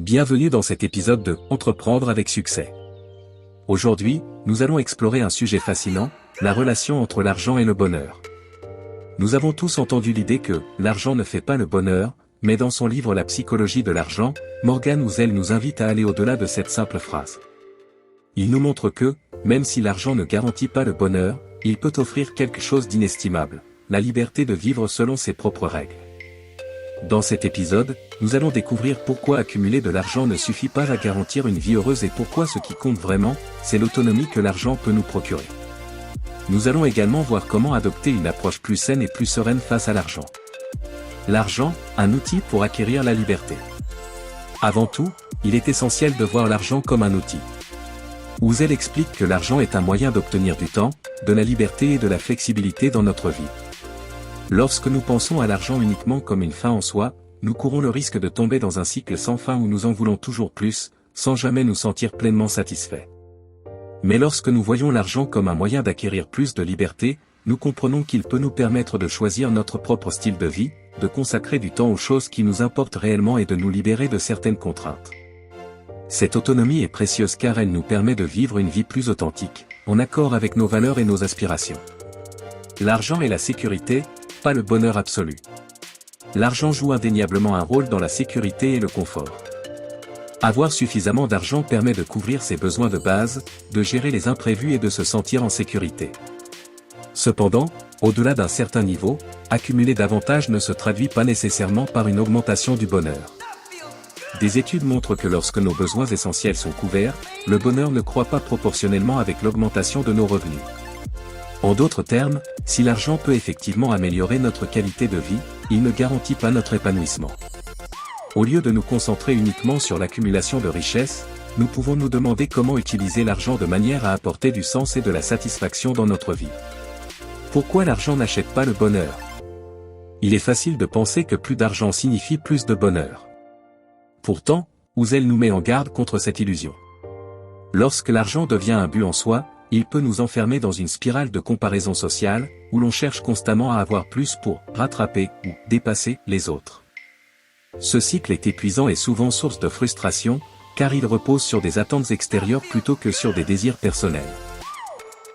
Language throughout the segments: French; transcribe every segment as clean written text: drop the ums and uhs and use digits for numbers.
Bienvenue dans cet épisode de Entreprendre avec succès. Aujourd'hui, nous allons explorer un sujet fascinant, la relation entre l'argent et le bonheur. Nous avons tous entendu l'idée que l'argent ne fait pas le bonheur, mais dans son livre La psychologie de l'argent, Morgan Housel nous invite à aller au-delà de cette simple phrase. Il nous montre que, même si l'argent ne garantit pas le bonheur, il peut offrir quelque chose d'inestimable, la liberté de vivre selon ses propres règles. Dans cet épisode, nous allons découvrir pourquoi accumuler de l'argent ne suffit pas à garantir une vie heureuse et pourquoi ce qui compte vraiment, c'est l'autonomie que l'argent peut nous procurer. Nous allons également voir comment adopter une approche plus saine et plus sereine face à l'argent. L'argent, un outil pour acquérir la liberté. Avant tout, il est essentiel de voir l'argent comme un outil. Housel explique que l'argent est un moyen d'obtenir du temps, de la liberté et de la flexibilité dans notre vie. Lorsque nous pensons à l'argent uniquement comme une fin en soi, nous courons le risque de tomber dans un cycle sans fin où nous en voulons toujours plus, sans jamais nous sentir pleinement satisfaits. Mais lorsque nous voyons l'argent comme un moyen d'acquérir plus de liberté, nous comprenons qu'il peut nous permettre de choisir notre propre style de vie, de consacrer du temps aux choses qui nous importent réellement et de nous libérer de certaines contraintes. Cette autonomie est précieuse car elle nous permet de vivre une vie plus authentique, en accord avec nos valeurs et nos aspirations. L'argent et la sécurité, pas le bonheur absolu. L'argent joue indéniablement un rôle dans la sécurité et le confort. Avoir suffisamment d'argent permet de couvrir ses besoins de base, de gérer les imprévus et de se sentir en sécurité. Cependant, au-delà d'un certain niveau, accumuler davantage ne se traduit pas nécessairement par une augmentation du bonheur. Des études montrent que lorsque nos besoins essentiels sont couverts, le bonheur ne croît pas proportionnellement avec l'augmentation de nos revenus. En d'autres termes, si l'argent peut effectivement améliorer notre qualité de vie, il ne garantit pas notre épanouissement. Au lieu de nous concentrer uniquement sur l'accumulation de richesses, nous pouvons nous demander comment utiliser l'argent de manière à apporter du sens et de la satisfaction dans notre vie. Pourquoi l'argent n'achète pas le bonheur? Il est facile de penser que plus d'argent signifie plus de bonheur. Pourtant, Housel nous met en garde contre cette illusion. Lorsque l'argent devient un but en soi, il peut nous enfermer dans une spirale de comparaison sociale, où l'on cherche constamment à avoir plus pour rattraper ou dépasser les autres. Ce cycle est épuisant et souvent source de frustration, car il repose sur des attentes extérieures plutôt que sur des désirs personnels.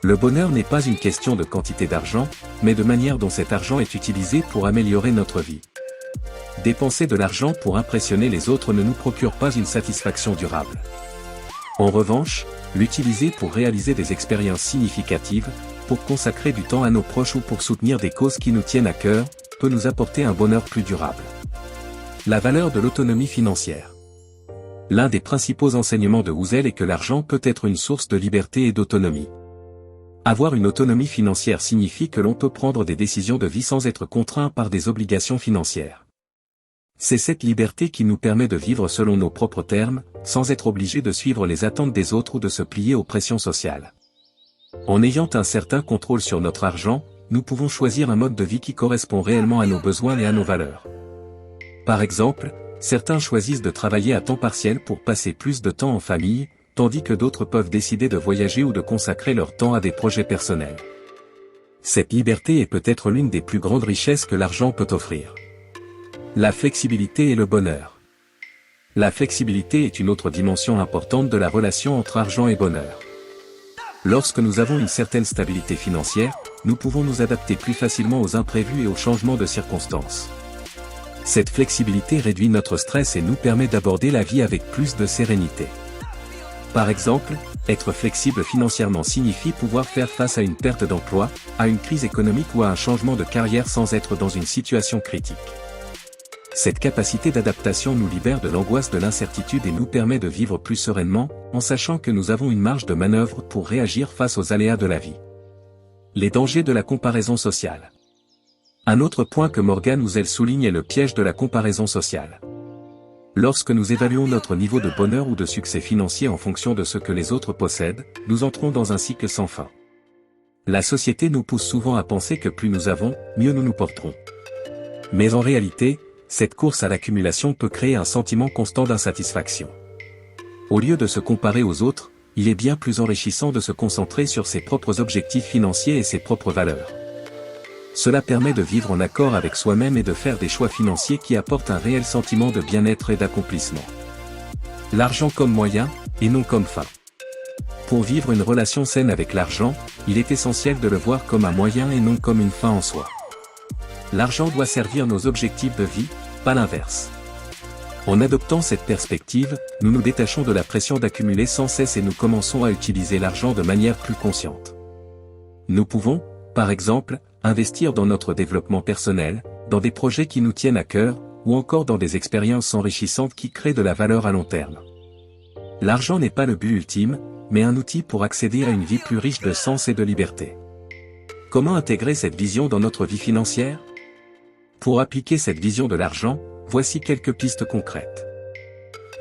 Le bonheur n'est pas une question de quantité d'argent, mais de manière dont cet argent est utilisé pour améliorer notre vie. Dépenser de l'argent pour impressionner les autres ne nous procure pas une satisfaction durable. En revanche, l'utiliser pour réaliser des expériences significatives, pour consacrer du temps à nos proches ou pour soutenir des causes qui nous tiennent à cœur, peut nous apporter un bonheur plus durable. La valeur de l'autonomie financière. L'un des principaux enseignements de Housel est que l'argent peut être une source de liberté et d'autonomie. Avoir une autonomie financière signifie que l'on peut prendre des décisions de vie sans être contraint par des obligations financières. C'est cette liberté qui nous permet de vivre selon nos propres termes, sans être obligé de suivre les attentes des autres ou de se plier aux pressions sociales. En ayant un certain contrôle sur notre argent, nous pouvons choisir un mode de vie qui correspond réellement à nos besoins et à nos valeurs. Par exemple, certains choisissent de travailler à temps partiel pour passer plus de temps en famille, tandis que d'autres peuvent décider de voyager ou de consacrer leur temps à des projets personnels. Cette liberté est peut-être l'une des plus grandes richesses que l'argent peut offrir. La flexibilité et le bonheur. La flexibilité est une autre dimension importante de la relation entre argent et bonheur. Lorsque nous avons une certaine stabilité financière, nous pouvons nous adapter plus facilement aux imprévus et aux changements de circonstances. Cette flexibilité réduit notre stress et nous permet d'aborder la vie avec plus de sérénité. Par exemple, être flexible financièrement signifie pouvoir faire face à une perte d'emploi, à une crise économique ou à un changement de carrière sans être dans une situation critique. Cette capacité d'adaptation nous libère de l'angoisse de l'incertitude et nous permet de vivre plus sereinement, en sachant que nous avons une marge de manœuvre pour réagir face aux aléas de la vie. Les dangers de la comparaison sociale. Un autre point que Morgan Housel souligne est le piège de la comparaison sociale. Lorsque nous évaluons notre niveau de bonheur ou de succès financier en fonction de ce que les autres possèdent, nous entrons dans un cycle sans fin. La société nous pousse souvent à penser que plus nous avons, mieux nous nous porterons. Mais en réalité, cette course à l'accumulation peut créer un sentiment constant d'insatisfaction. Au lieu de se comparer aux autres, il est bien plus enrichissant de se concentrer sur ses propres objectifs financiers et ses propres valeurs. Cela permet de vivre en accord avec soi-même et de faire des choix financiers qui apportent un réel sentiment de bien-être et d'accomplissement. L'argent comme moyen, et non comme fin. Pour vivre une relation saine avec l'argent, il est essentiel de le voir comme un moyen et non comme une fin en soi. L'argent doit servir nos objectifs de vie, pas l'inverse. En adoptant cette perspective, nous nous détachons de la pression d'accumuler sans cesse et nous commençons à utiliser l'argent de manière plus consciente. Nous pouvons, par exemple, investir dans notre développement personnel, dans des projets qui nous tiennent à cœur, ou encore dans des expériences enrichissantes qui créent de la valeur à long terme. L'argent n'est pas le but ultime, mais un outil pour accéder à une vie plus riche de sens et de liberté. Comment intégrer cette vision dans notre vie financière? Pour appliquer cette vision de l'argent, voici quelques pistes concrètes.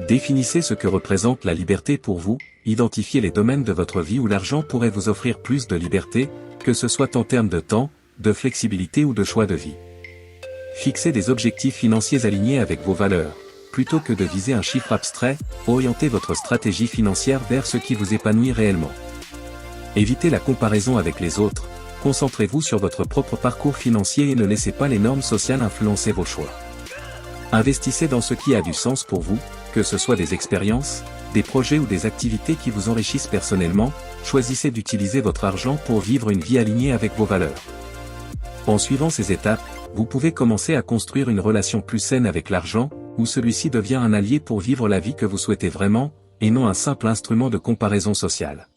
Définissez ce que représente la liberté pour vous, identifiez les domaines de votre vie où l'argent pourrait vous offrir plus de liberté, que ce soit en termes de temps, de flexibilité ou de choix de vie. Fixez des objectifs financiers alignés avec vos valeurs. Plutôt que de viser un chiffre abstrait, orientez votre stratégie financière vers ce qui vous épanouit réellement. Évitez la comparaison avec les autres, concentrez-vous sur votre propre parcours financier et ne laissez pas les normes sociales influencer vos choix. Investissez dans ce qui a du sens pour vous, que ce soit des expériences, des projets ou des activités qui vous enrichissent personnellement, choisissez d'utiliser votre argent pour vivre une vie alignée avec vos valeurs. En suivant ces étapes, vous pouvez commencer à construire une relation plus saine avec l'argent, où celui-ci devient un allié pour vivre la vie que vous souhaitez vraiment, et non un simple instrument de comparaison sociale.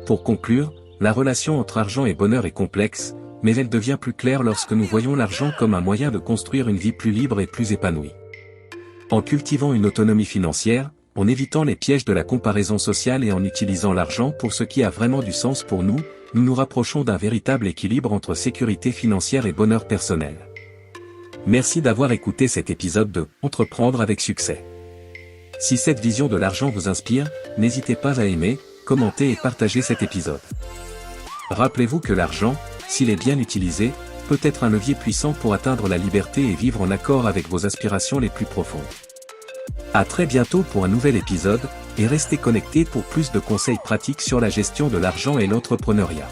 Pour conclure, la relation entre argent et bonheur est complexe, mais elle devient plus claire lorsque nous voyons l'argent comme un moyen de construire une vie plus libre et plus épanouie. En cultivant une autonomie financière, en évitant les pièges de la comparaison sociale et en utilisant l'argent pour ce qui a vraiment du sens pour nous, nous nous rapprochons d'un véritable équilibre entre sécurité financière et bonheur personnel. Merci d'avoir écouté cet épisode de Entreprendre avec succès. Si cette vision de l'argent vous inspire, n'hésitez pas à aimer, commenter et partager cet épisode. Rappelez-vous que l'argent, s'il est bien utilisé, peut être un levier puissant pour atteindre la liberté et vivre en accord avec vos aspirations les plus profondes. À très bientôt pour un nouvel épisode, et restez connectés pour plus de conseils pratiques sur la gestion de l'argent et l'entrepreneuriat.